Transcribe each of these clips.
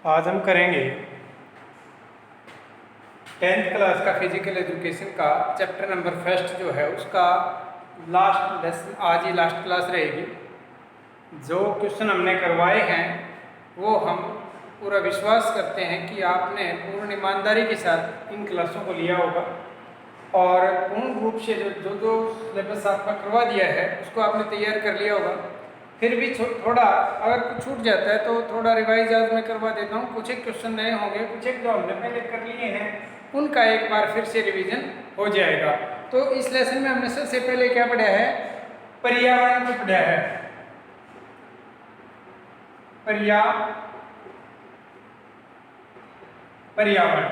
आज हम करेंगे 10th क्लास का फिजिकल एजुकेशन का चैप्टर नंबर फर्स्ट जो है उसका लास्ट लेसन। आज ही लास्ट क्लास रहेगी। जो क्वेश्चन हमने करवाए हैं वो हम पूरा विश्वास करते हैं कि आपने पूर्ण ईमानदारी के साथ इन क्लासों को लिया होगा और पूर्ण रूप से जो जो सिलेबस आपका करवा दिया है उसको आपने तैयार कर लिया होगा। फिर भी थोड़ा अगर कुछ छूट जाता है तो थोड़ा रिवाइज आज मैं करवा देता हूँ। कुछ एक क्वेश्चन नए होंगे, कुछ एक जो हमने पहले कर लिए हैं उनका एक बार फिर से रिवीजन हो जाएगा। तो इस लेसन में हमने सबसे पहले क्या पढ़ा है? पर्यावरण को पढ़ा है। पर्यावरण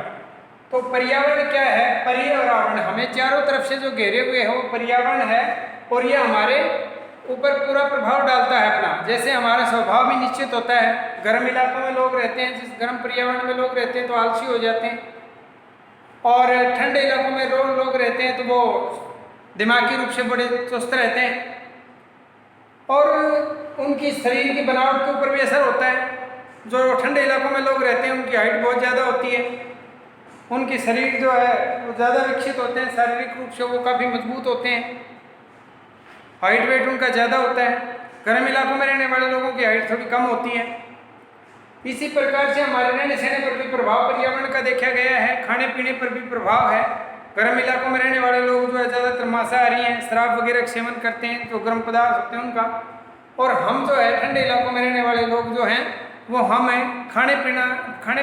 तो पर्यावरण क्या है? पर्यावरण हमें चारों तरफ से जो घेरे हुए है वो पर्यावरण है और ये हमारे ऊपर पूरा प्रभाव डालता है अपना। जैसे हमारा स्वभाव भी निश्चित होता है। गर्म इलाकों में लोग रहते हैं, जिस गर्म पर्यावरण में लोग रहते हैं तो आलसी हो जाते हैं, और ठंडे इलाकों में लोग रहते हैं तो वो दिमागी रूप से बड़े चुस्त रहते हैं और उनकी शरीर की बनावट के ऊपर भी असर होता है। जो ठंडे इलाकों में लोग रहते हैं उनकी हाइट बहुत ज़्यादा होती है, उनकी शरीर जो है वो ज़्यादा विकसित होते हैं, शारीरिक रूप से वो काफ़ी मजबूत होते हैं, हाइट वेट उनका ज़्यादा होता है। गर्म इलाकों में रहने वाले लोगों की हाइट थोड़ी कम होती है। इसी प्रकार से हमारे रहने सहने पर भी प्रभाव पर्यावरण का देखा गया है, खाने पीने पर भी प्रभाव है। गर्म इलाकों में रहने वाले लोग जो है ज़्यादातर मांसाहारी हैं, शराब वगैरह का सेवन करते हैं, जो गर्म पदार्थ होते हैं उनका। और हम जो है ठंडे इलाकों में रहने वाले लोग जो हैं वो हम हैं खाने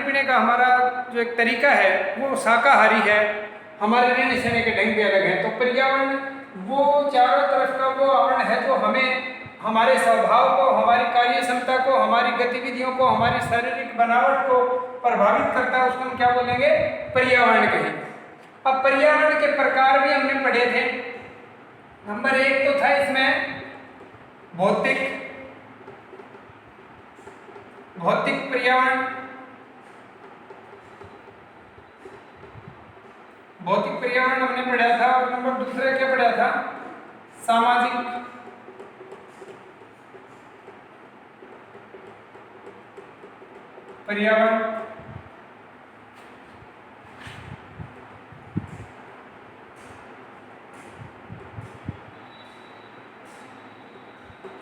पीने का हमारा जो एक तरीका है वो शाकाहारी है, हमारे रहने सहने के ढंग भी अलग हैं। तो पर्यावरण वो चारों तरफ का वो आवरण है जो हमें हमारे स्वभाव को, हमारी कार्य क्षमता को, हमारी गतिविधियों को, हमारी शारीरिक बनावट को प्रभावित करता है। उसको हम क्या बोलेंगे? पर्यावरण कहेंगे। अब पर्यावरण के प्रकार भी हमने पढ़े थे। नंबर 1 तो था इसमें भौतिक पर्यावरण। भौतिक पर्यावरण हमने पढ़ा था। और नंबर दूसरा क्या पढ़ा था? सामाजिक पर्यावरण।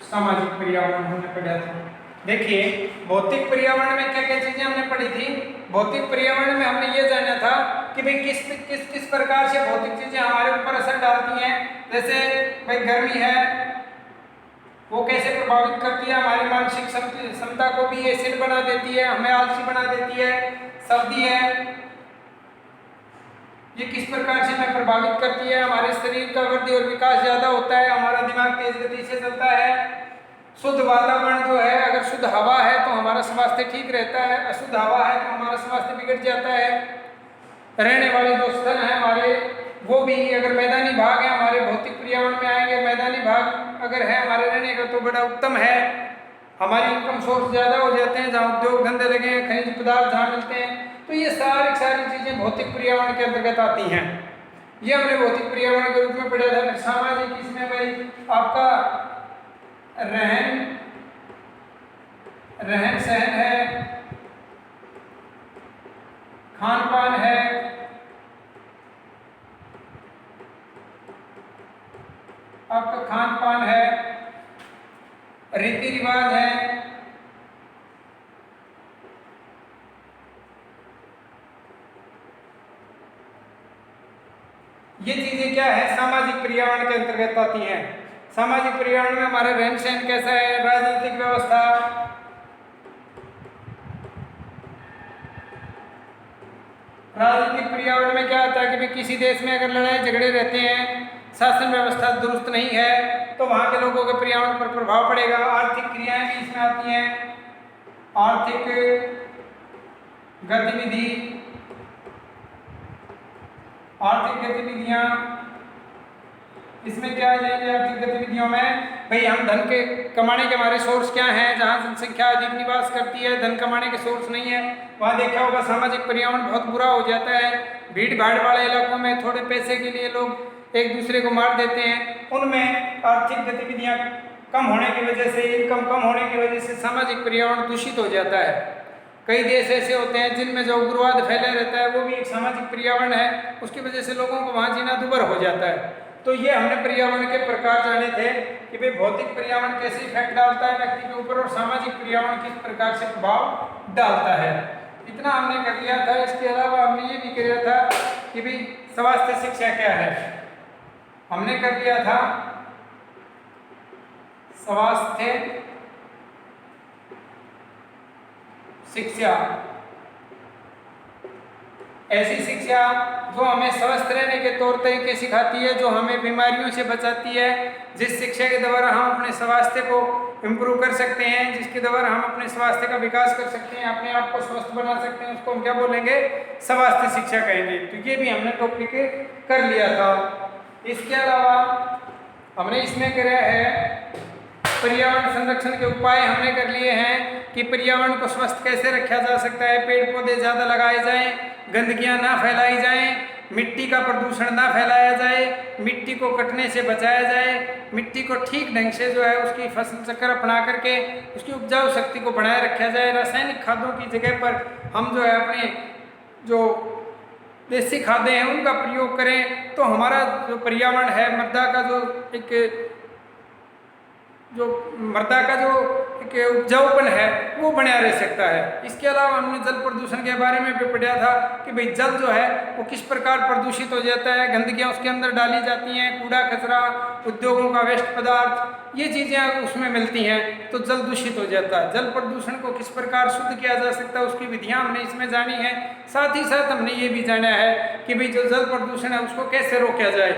सामाजिक पर्यावरण हमने पढ़ा था। देखिए भौतिक पर्यावरण में क्या क्या चीजें हमने पढ़ी थी। भौतिक पर्यावरण में हमने ये जाना था कि भाई किस प्रकार से भौतिक चीजें हमारे ऊपर असर डालती हैं। जैसे भाई गर्मी है वो कैसे प्रभावित करती है हमारी मानसिक क्षमता को भी एसिड बना देती है, हमें आलसी बना देती है। सर्दी है ये किस प्रकार से हमें प्रभावित करती है, हमारे शरीर का वृद्धि और विकास ज्यादा होता है, हमारा दिमाग तेज गति से चलता है। शुद्ध वातावरण जो है, अगर शुद्ध हवा है तो हमारा स्वास्थ्य ठीक रहता है, अशुद्ध हवा है तो हमारा स्वास्थ्य बिगड़ जाता है। रहने वाले जो स्थल हैं हमारे वो भी, अगर मैदानी भाग है हमारे भौतिक पर्यावरण में आएंगे, मैदानी भाग अगर है हमारे रहने का तो बड़ा उत्तम है। हमारी इनकम सोर्स ज़्यादा हो जाते हैं, जहाँ उद्योग धंधे लगे हैं, खनिज पदार्थ जहाँ मिलते हैं। तो ये सारी चीज़ें भौतिक पर्यावरण के अंतर्गत आती हैं। ये हमने भौतिक पर्यावरण के रूप में पढ़ा था। फिर सामाजिक, इसमें भाई आपका रहन सहन है, खान पान है, आपका खान पान है, रीति रिवाज है, ये चीजें क्या है? सामाजिक पर्यावरण के अंतर्गत आती हैं। सामाजिक पर्यावरण में हमारा रहन सहन कैसा है, राजनीतिक व्यवस्था, राजनीतिक पर्यावरण में क्या आता है कि भाई किसी देश में अगर लड़ाई झगड़े रहते हैं, शासन व्यवस्था दुरुस्त नहीं है तो वहाँ के लोगों के पर्यावरण पर प्रभाव पड़ेगा। आर्थिक क्रियाएं भी इसमें आती हैं, आर्थिक गतिविधियां इसमें क्या आ जाएंगे? आर्थिक गतिविधियों में भाई हम धन के कमाने के हमारे सोर्स क्या हैं। जहाँ जनसंख्या अधिक निवास करती है, धन कमाने के सोर्स नहीं है, वहाँ देखा होगा सामाजिक पर्यावरण बहुत बुरा हो जाता है। भीड़ भाड़ वाले इलाकों में थोड़े पैसे के लिए लोग एक दूसरे को मार देते हैं, उनमें आर्थिक गतिविधियाँ कम होने की वजह से, इनकम कम होने की वजह से सामाजिक पर्यावरण दूषित हो जाता है। कई देश ऐसे होते हैं जिनमें जो उग्रवाद फैला रहता है, वो भी एक सामाजिक पर्यावरण है, उसकी वजह से लोगों को वहाँ जीना दुभर हो जाता है। तो ये हमने पर्यावरण के प्रकार जाने थे कि भाई भौतिक पर्यावरण कैसे इफेक्ट डालता है व्यक्ति के ऊपर और सामाजिक पर्यावरण किस प्रकार से प्रभाव डालता है। इतना हमने कर लिया था। इसके अलावा हमने ये भी किया था कि भाई स्वास्थ्य शिक्षा क्या है। हमने कर लिया था स्वास्थ्य शिक्षा, ऐसी शिक्षा जो हमें स्वस्थ रहने के तौर तरीके सिखाती है, जो हमें बीमारियों से बचाती है, जिस शिक्षा के द्वारा हम अपने स्वास्थ्य को इम्प्रूव कर सकते हैं, जिसके द्वारा हम अपने स्वास्थ्य का विकास कर सकते हैं, अपने आप को स्वस्थ बना सकते हैं, उसको हम क्या बोलेंगे, स्वास्थ्य शिक्षा कहेंगे। तो ये भी हमने टॉपिक कर लिया था। इसके अलावा हमने इसमें किया है पर्यावरण संरक्षण के उपाय हमने कर लिए हैं कि पर्यावरण को स्वस्थ कैसे रखा जा सकता है, पेड़ पौधे ज़्यादा लगाए जाएं, गंदगियां ना फैलाई जाएं, मिट्टी का प्रदूषण ना फैलाया जाए, मिट्टी को कटने से बचाया जाए, मिट्टी को ठीक ढंग से जो है उसकी फसल चक्र अपना करके उसकी उपजाऊ शक्ति को बनाए रखा जाए। रासायनिक खादों की जगह पर हम जो है अपने जो देसी खादें हैं उनका प्रयोग करें, तो हमारा जो पर्यावरण है, मृदा का जो उपजाऊपन है वो बना रह सकता है। इसके अलावा हमने जल प्रदूषण के बारे में भी पढ़ा था कि भाई जल जो है वो किस प्रकार प्रदूषित हो जाता है, गंदगियाँ उसके अंदर डाली जाती हैं, कूड़ा कचरा, उद्योगों का वेस्ट पदार्थ, ये चीज़ें उसमें मिलती हैं तो जल दूषित हो जाता है। जल प्रदूषण को किस प्रकार शुद्ध किया जा सकता है उसकी विधियाँ हमने इसमें जानी है। साथ ही साथ हमने ये भी जाना है कि भाई जो जल प्रदूषण है उसको कैसे रोका जाए,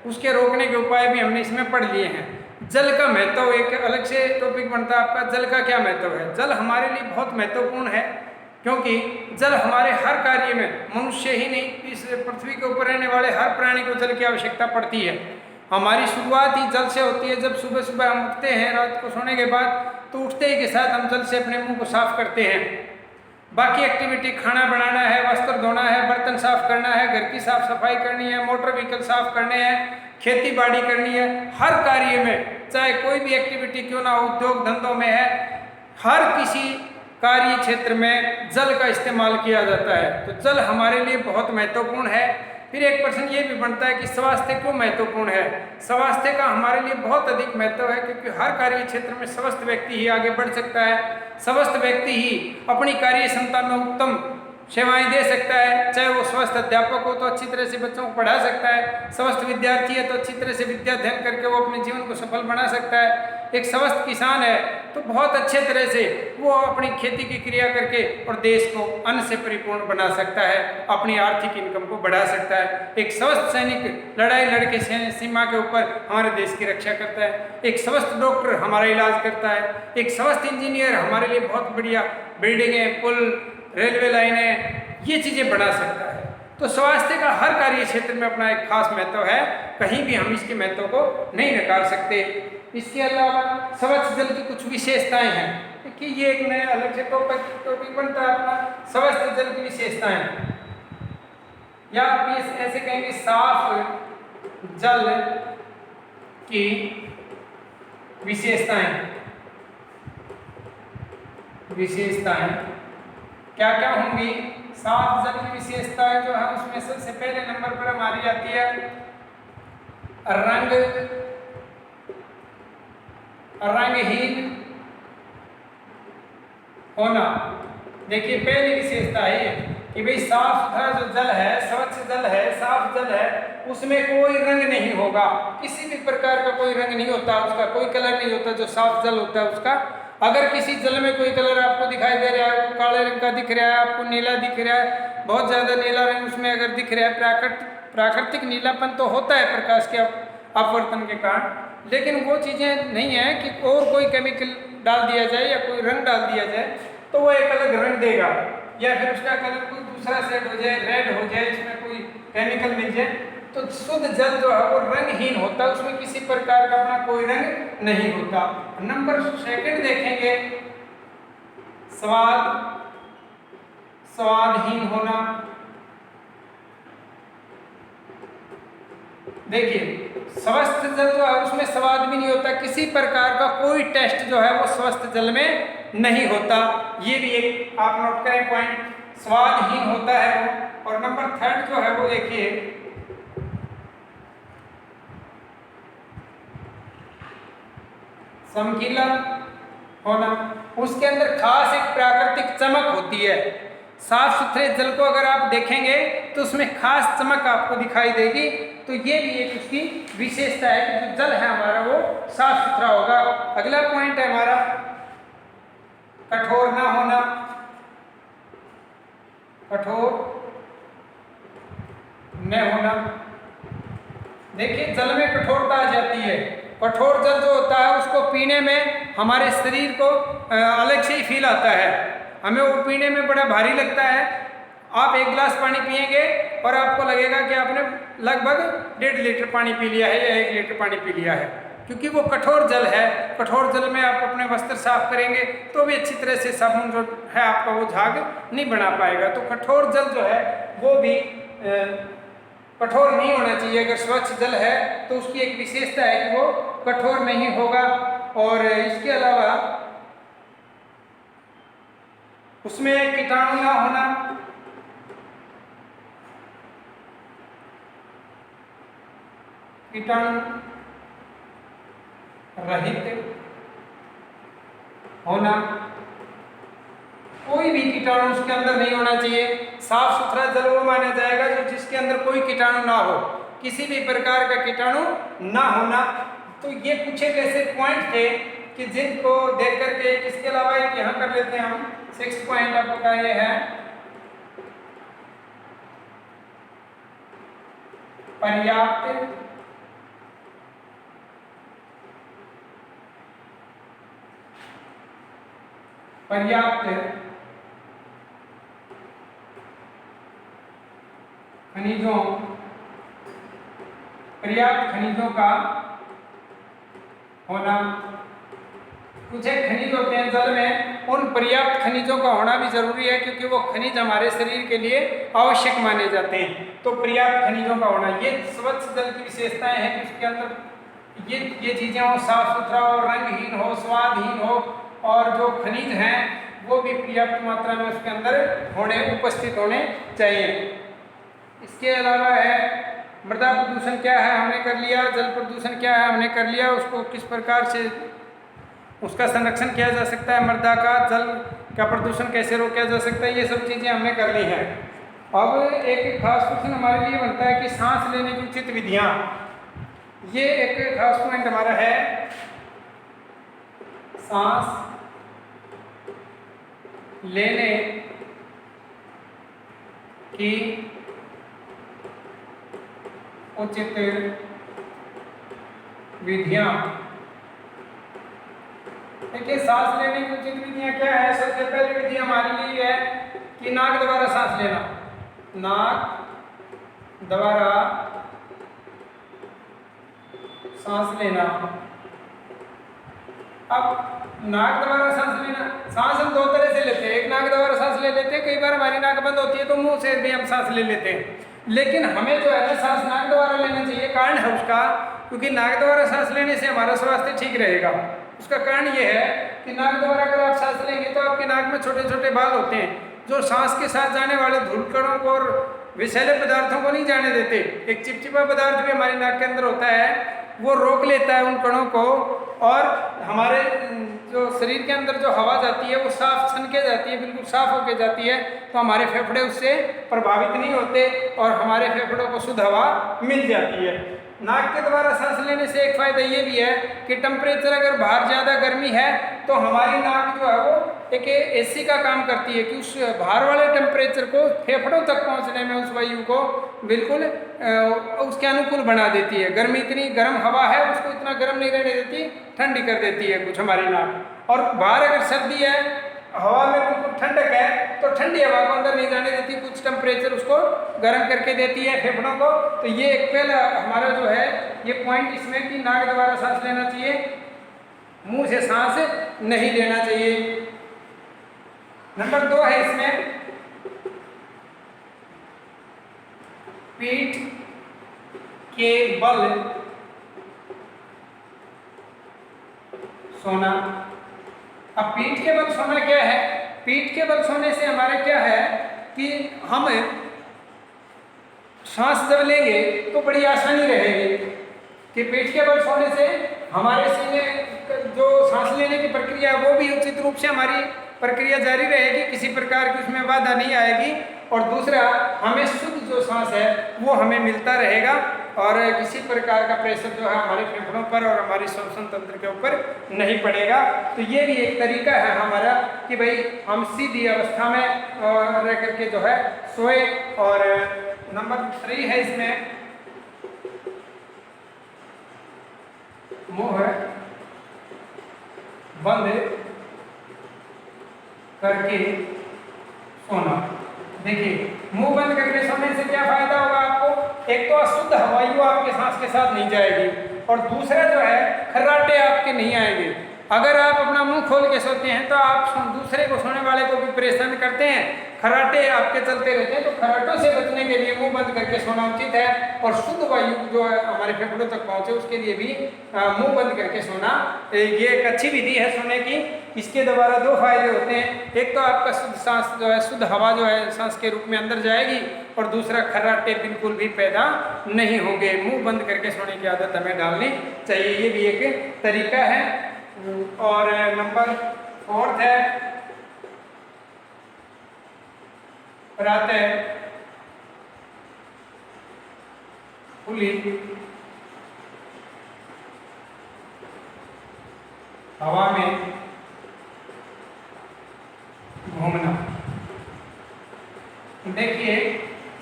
उसके रोकने के उपाय भी हमने इसमें पढ़ लिए हैं। जल का महत्व एक अलग से टॉपिक बनता है आपका, जल का क्या महत्व है। जल हमारे लिए बहुत महत्वपूर्ण है क्योंकि जल हमारे हर कार्य में, मनुष्य ही नहीं इस पृथ्वी के ऊपर रहने वाले हर प्राणी को जल की आवश्यकता पड़ती है। हमारी शुरुआत ही जल से होती है। जब सुबह सुबह हम उठते हैं रात को सोने के बाद, तो उठते ही के साथ हम जल से अपने मुंह को साफ करते हैं। बाकी एक्टिविटी, खाना बनाना है, वस्त्र धोना है, बर्तन साफ करना है, घर की साफ सफाई करनी है, मोटर व्हीकल साफ करने हैं, खेती बाड़ी करनी है, हर कार्य में चाहे कोई भी एक्टिविटी क्यों ना हो, उद्योग धंधों में है, हर किसी कार्य क्षेत्र में जल का इस्तेमाल किया जाता है। तो जल हमारे लिए बहुत महत्वपूर्ण है। फिर एक प्रश्न ये भी बनता है कि स्वास्थ्य क्यों महत्वपूर्ण है। स्वास्थ्य का हमारे लिए बहुत अधिक महत्व है क्योंकि हर कार्य क्षेत्र में स्वस्थ व्यक्ति ही आगे बढ़ सकता है। स्वस्थ व्यक्ति ही अपनी कार्य क्षमता में उत्तम सेवाएं दे सकता है। चाहे वो स्वस्थ अध्यापक हो तो अच्छी तरह से बच्चों को पढ़ा सकता है, स्वस्थ विद्यार्थी है तो अच्छी तरह से विद्या अध्ययन करके वो अपने जीवन को सफल बना सकता है। एक स्वस्थ किसान है तो बहुत अच्छे तरह से वो अपनी खेती की क्रिया करके और देश को अन्न से परिपूर्ण बना सकता है, अपनी आर्थिक इनकम को बढ़ा सकता है। एक स्वस्थ सैनिक लड़ाई लड़के सीमा के ऊपर हमारे देश की रक्षा करता है। एक स्वस्थ डॉक्टर हमारा इलाज करता है। एक स्वस्थ इंजीनियर हमारे लिए बहुत बढ़िया बिल्डिंगें, पुल, रेलवे लाइनें, ये चीज़ें बना सकता है। तो स्वास्थ्य का हर कार्य क्षेत्र में अपना एक खास महत्व है, कहीं भी हम इसके महत्व को नहीं नकार सकते। इसके अलावा स्वच्छ जल की कुछ विशेषताएं हैं कि ये एक नया अलग से टॉपिक बनता है अपना, स्वच्छ जल की विशेषताएं, या आप ये ऐसे कहेंगे साफ जल की विशेषताएं क्या क्या होंगी। साफ जल की विशेषताएं जो है उसमें सबसे पहले नंबर पर हमारी आती है रंगहीन होना। देखिए पहली विशेषता है कि भाई साफ सुथरा जो जल है, स्वच्छ जल है, साफ जल है, उसमें कोई रंग नहीं होगा, किसी भी प्रकार का कोई रंग नहीं होता, उसका कोई कलर नहीं होता। जो साफ जल होता है उसका अगर किसी जल में कोई कलर आपको दिखाई दे रहा है, वो काले रंग का दिख रहा है, आपको नीला दिख रहा है, बहुत ज़्यादा नीला रंग उसमें अगर दिख रहा है, प्राकृतिक नीलापन तो होता है प्रकाश के अपवर्तन के कारण, लेकिन वो चीज़ें नहीं है कि और कोई केमिकल डाल दिया जाए या कोई रंग डाल दिया जाए तो वो एक अलग रंग देगा, या फिर उसका कलर कोई दूसरा सेट हो जाए, रेड हो जाए, इसमें कोई केमिकल मिल जाए। तो शुद्ध जल जो है वो रंगहीन होता है, उसमें किसी प्रकार का अपना कोई रंग नहीं होता। नंबर सेकंड देखेंगे स्वादहीन होना। देखिए स्वस्थ जल जो है उसमें स्वाद भी नहीं होता, किसी प्रकार का कोई टेस्ट जो है वो स्वस्थ जल में नहीं होता। ये भी एक आप नोट करें पॉइंट, स्वादहीन होता है वो। और नंबर थर्ड जो है वो देखिए, चमकीला होना, उसके अंदर खास एक प्राकृतिक चमक होती है। साफ सुथरे जल को अगर आप देखेंगे तो उसमें खास चमक आपको दिखाई देगी। तो ये भी एक उसकी विशेषता है कि जो जल है हमारा वो साफ सुथरा होगा। अगला पॉइंट है हमारा कठोर ना होना, कठोर न होना। देखिए जल में कठोरता आ जाती है। कठोर जल जो होता है उसको पीने में हमारे शरीर को अलग से ही फील आता है, हमें वो पीने में बड़ा भारी लगता है। आप एक गिलास पानी पिएंगे और आपको लगेगा कि आपने लगभग 1.5 लीटर पानी पी लिया है या 1 लीटर पानी पी लिया है, क्योंकि वो कठोर जल है। कठोर जल में आप अपने वस्त्र साफ करेंगे तो भी अच्छी तरह से साबुन जो है आपका वो झाग नहीं बना पाएगा। तो कठोर जल जो है वो भी कठोर नहीं होना चाहिए। अगर स्वच्छ जल है तो उसकी एक विशेषता है कि वो कठोर नहीं होगा। और इसके अलावा उसमें कीटाणु ना होना, कीटाणु रहित होना, कोई भी कीटाणु उसके अंदर नहीं होना चाहिए। साफ सुथरा जल वो माना जाएगा जो जिसके अंदर कोई कीटाणु ना हो, किसी भी प्रकार का कीटाणु ना होना। तो ये कुछ एक ऐसे पॉइंट थे कि जिनको देख करके, इसके अलावा एक यहाँ कर लेते हैं हम 6 पॉइंट आपका ये है पर्याप्त खनिजों, पर्याप्त खनिजों का होना। कुछ एक खनिज होते हैं जल में, उन पर्याप्त खनिजों का होना भी जरूरी है, क्योंकि वो खनिज हमारे शरीर के लिए आवश्यक माने जाते हैं। तो पर्याप्त खनिजों का होना, ये स्वच्छ जल की विशेषताएं हैं कि उसके अंदर ये चीजें हो, साफ सुथरा हो, रंगहीन हो, स्वादहीन हो, और जो खनिज हैं वो भी पर्याप्त मात्रा में उसके अंदर उपस्थित होने चाहिए। इसके अलावा है मृदा प्रदूषण क्या है हमने कर लिया, जल प्रदूषण क्या है हमने कर लिया, उसको किस प्रकार से उसका संरक्षण किया जा सकता है, मृदा का जल का प्रदूषण कैसे रोका जा सकता है, ये सब चीज़ें हमने कर ली हैं। अब एक खास क्वेश्चन हमारे लिए बनता है कि सांस लेने की उचित विधियाँ। ये एक खास पॉइंट हमारा है, सांस लेने की उचित विधियां। देखिए सांस लेने की उचित विधियां क्या है। सबसे पहली विधि हमारे लिए है कि नाक द्वारा सांस लेना, नाक द्वारा सांस लेना। अब नाक द्वारा सांस लेना, सांस हम दो तरह से लेते हैं, एक नाक द्वारा सांस ले लेते हैं, कई बार हमारी नाक बंद होती है तो मुंह से भी हम सांस ले लेते हैं, लेकिन हमें जो है ना सांस नाक द्वारा लेना चाहिए। कारण है उसका, क्योंकि नाक द्वारा सांस लेने से हमारा स्वास्थ्य ठीक रहेगा। उसका कारण ये है कि नाक द्वारा अगर आप सांस लेंगे तो आपके नाक में छोटे छोटे बाल होते हैं जो सांस के साथ जाने वाले धूल कणों को और विषैले पदार्थों को नहीं जाने देते। एक चिपचिपा पदार्थ भी हमारी नाक के अंदर होता है, वो रोक लेता है उन कणों को, और हमारे जो शरीर के अंदर जो हवा जाती है वो साफ छन के जाती है, बिल्कुल साफ होके जाती है। तो हमारे फेफड़े उससे प्रभावित नहीं होते और हमारे फेफड़ों को शुद्ध हवा मिल जाती है। नाक के द्वारा सांस लेने से एक फायदा ये भी है कि टेम्परेचर अगर बाहर ज़्यादा गर्मी है तो हमारी नाक जो है वो एक एसी का काम करती है कि उस बाहर वाले टेम्परेचर को फेफड़ों तक पहुंचने में उस वायु को बिल्कुल उसके अनुकूल बना देती है। गर्मी इतनी गर्म हवा है उसको इतना गर्म नहीं रहने देती, ठंडी कर देती है कुछ हमारी नाक। और बाहर अगर सर्दी है, हवा में बिल्कुल ठंडक है, तो ठंडी हवा को अंदर नहीं जाने देती, कुछ टेम्परेचर उसको गर्म करके देती है फेफड़ों को। तो ये एक पहला हमारा जो है ये पॉइंट इसमें कि नाक द्वारा सांस लेना चाहिए, मुंह से सांस नहीं लेना चाहिए। नंबर 2 है इसमें पीठ के बल सोना। अब पीठ के बल सोना क्या है? पीठ के बल सोने से हमारे क्या है कि हम सांस जब लेंगे तो बड़ी आसानी रहेगी कि पीठ के बल सोने से हमारे सीने जो सांस लेने की प्रक्रिया है वो भी उचित रूप से हमारी प्रक्रिया जारी रहेगी, किसी प्रकार की उसमें बाधा नहीं आएगी। और दूसरा, हमें शुद्ध जो सांस है वो हमें मिलता रहेगा और किसी प्रकार का प्रेशर जो है हमारे फेफड़ों पर और हमारे श्वसन तंत्र के ऊपर नहीं पड़ेगा। तो ये भी एक तरीका है हमारा कि भाई हम सीधी अवस्था में रह करके जो है सोए। और नंबर 3 है इसमें मुंह बंद करके सोना। देखिए, मुंह बंद करके सोने से क्या फायदा होगा आपको? एक तो अशुद्ध हवायु आपके सांस के साथ नहीं जाएगी और दूसरा जो है खर्राटे आपके नहीं आएंगे। अगर आप अपना मुंह खोल के सोते हैं तो आप दूसरे को, सोने वाले को भी परेशान करते हैं, खर्राटे आपके चलते रहते हैं। तो खर्राटों से बचने के लिए मुंह बंद करके सोना उचित है और शुद्ध वायु जो है हमारे फेफड़ों तक पहुंचे उसके लिए भी मुंह बंद करके सोना ये एक अच्छी विधि है सोने की। इसके द्वारा 2 फायदे होते हैं, एक तो आपका शुद्ध सांस जो है, शुद्ध हवा जो है सांस के रूप में अंदर जाएगी और दूसरा खर्राटे बिल्कुल भी पैदा नहीं होंगे। मुंह बंद करके सोने की आदत हमें डालनी चाहिए, ये भी एक तरीका है। और नंबर 4 है प्रातः खुली हवा में घूमना। देखिए,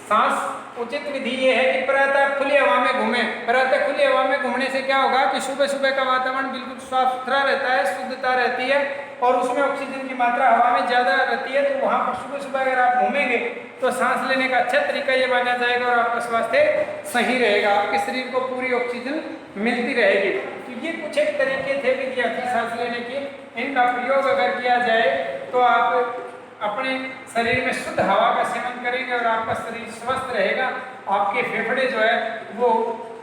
सांस उचित विधि ये है कि प्रातः खुली हवा में घूमें। प्रातः खुली हवा में घूमने से क्या होगा कि सुबह सुबह का वातावरण बिल्कुल साफ सुथरा रहता है, शुद्धता रहती है और उसमें ऑक्सीजन की मात्रा हवा में ज़्यादा रहती है। तो वहाँ पर सुबह सुबह अगर आप घूमेंगे तो सांस लेने का अच्छा तरीका ये माना जाएगा और आपका स्वास्थ्य सही रहेगा, आपके शरीर को पूरी ऑक्सीजन मिलती रहेगी। तो ये कुछ एक तरीके थे विद्यार्थी सांस लेने के, इनका प्रयोग अगर किया जाए तो आप अपने शरीर में शुद्ध हवा का सेवन करेंगे और आपका शरीर स्वस्थ रहेगा। आपके फेफड़े जो है वो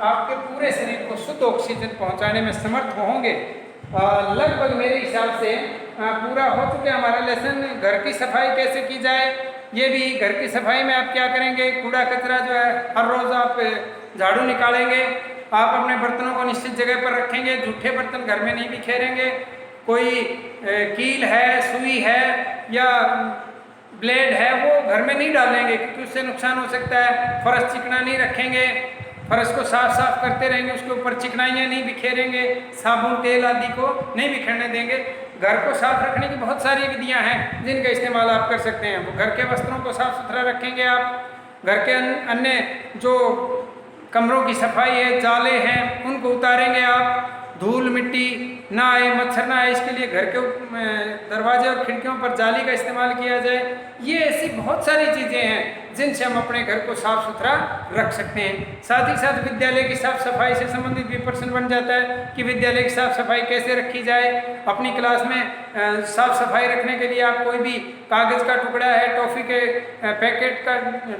आपके पूरे शरीर को शुद्ध ऑक्सीजन पहुंचाने में समर्थ होंगे। लगभग मेरे हिसाब से पूरा हो चुका है हमारा लेसन। घर की सफाई कैसे की जाए, ये भी घर की सफाई में आप क्या करेंगे, कूड़ा कचरा जो है हर रोज़ आप झाड़ू निकालेंगे, आप अपने बर्तनों को निश्चित जगह पर रखेंगे, जूठे बर्तन घर में नहीं बिखेरेंगे। कोई कील है, सुई है या ब्लेड है वो घर में नहीं डालेंगे क्योंकि उससे नुकसान हो सकता है। फर्श चिकना नहीं रखेंगे, फर्श को साफ करते रहेंगे, उसके ऊपर चिकनाइयाँ नहीं बिखेरेंगे, साबुन तेल आदि को नहीं बिखेरने देंगे। घर को साफ रखने की बहुत सारी विधियां हैं जिनका इस्तेमाल आप कर सकते हैं। घर के वस्त्रों को साफ सुथरा रखेंगे आप, घर के अन्य जो कमरों की सफाई है, जाले हैं उनको उतारेंगे आप, धूल मिट्टी ना आए, मच्छर ना आए, इसके लिए घर के दरवाजे और खिड़कियों पर जाली का इस्तेमाल किया जाए। ये ऐसी बहुत सारी चीज़ें हैं जिनसे हम अपने घर को साफ सुथरा रख सकते हैं। साथ ही साथ विद्यालय की साफ सफाई से संबंधित भी प्रश्न बन जाता है कि विद्यालय की साफ सफाई कैसे रखी जाए। अपनी क्लास में साफ सफाई रखने के लिए आप कोई भी कागज़ का टुकड़ा है, टॉफ़ी के पैकेट का,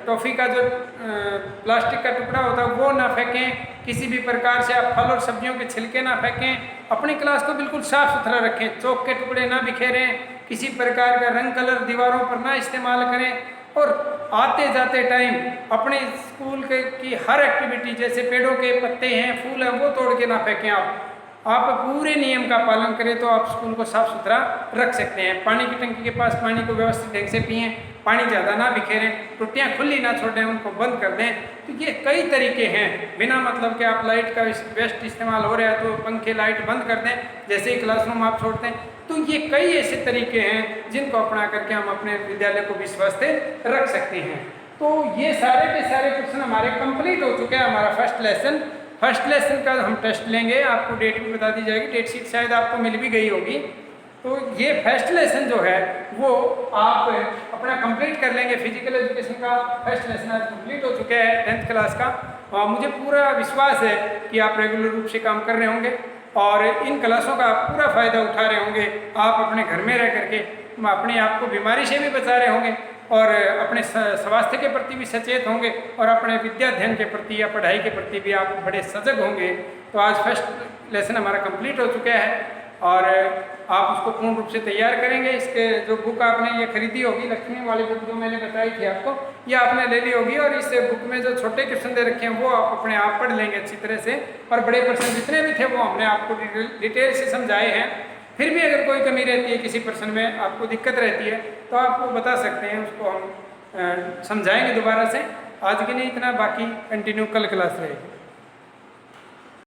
टॉफ़ी का जो प्लास्टिक का टुकड़ा होता है वो ना फेंकें, किसी भी प्रकार से आप फल और सब्जियों के छिलके ना फेंकें, अपनी क्लास को बिल्कुल साफ सुथरा रखें, चौक के टुकड़े ना बिखेरें, किसी प्रकार का रंग कलर दीवारों पर ना इस्तेमाल करें और आते जाते टाइम अपने स्कूल की हर एक्टिविटी, जैसे पेड़ों के पत्ते हैं, फूल हैं, वो तोड़ के ना फेंकें। आप पूरे नियम का पालन करें तो आप स्कूल को साफ सुथरा रख सकते हैं। पानी की टंकी के पास पानी को व्यवस्थित ढंग से पिएं, पानी ज़्यादा ना बिखेरें, टुट्टियाँ खुली ना छोड़ें, उनको बंद कर दें। तो ये कई तरीके हैं, बिना मतलब कि आप लाइट का बेस्ट इस्तेमाल हो रहा है तो पंखे लाइट बंद कर दें जैसे ही क्लासरूम आप छोड़ते हैं। तो ये कई ऐसे तरीके हैं जिनको अपना करके हम अपने विद्यालय को भी स्वस्थ रख सकते हैं। तो ये सारे के सारे क्वेश्चन हमारे कंप्लीट हो चुके हैं। हमारा फर्स्ट लेसन का हम टेस्ट लेंगे, आपको डेट भी बता दी जाएगी, डेट शीट शायद आपको मिल भी गई होगी। तो ये फर्स्ट लेसन जो है वो आप अपना कंप्लीट कर लेंगे। फिजिकल एजुकेशन का फर्स्ट लेसन आज कंप्लीट हो चुका है 10th क्लास का, और मुझे पूरा विश्वास है कि आप रेगुलर रूप से काम कर रहे होंगे और इन क्लासों का आप पूरा फ़ायदा उठा रहे होंगे। आप अपने घर में रह करके अपने आप को बीमारी से भी बचा रहे होंगे और अपने स्वास्थ्य के प्रति भी सचेत होंगे और अपने विद्या अध्ययन के प्रति या पढ़ाई के प्रति भी आप बड़े सजग होंगे। तो आज फर्स्ट लेसन हमारा कंप्लीट हो चुका है। और आप उसको पूर्ण रूप से तैयार करेंगे। इसके जो बुक आपने ये खरीदी होगी, लक्ष्मी वाली बुक जो मैंने बताई थी आपको, ये आपने ले ली होगी, और इस बुक में जो छोटे क्वेश्चन दे रखे हैं वो आप अपने आप पढ़ लेंगे अच्छी तरह से, और बड़े प्रश्न जितने भी थे वो हमने आपको डिटेल से समझाए हैं। फिर भी अगर कोई कमी रहती है, किसी प्रश्न में आपको दिक्कत रहती है, तो आप वो बता सकते हैं, उसको हम समझाएंगे दोबारा से। आज के लिए इतना, बाकी कंटिन्यू कल क्लास रहेगी।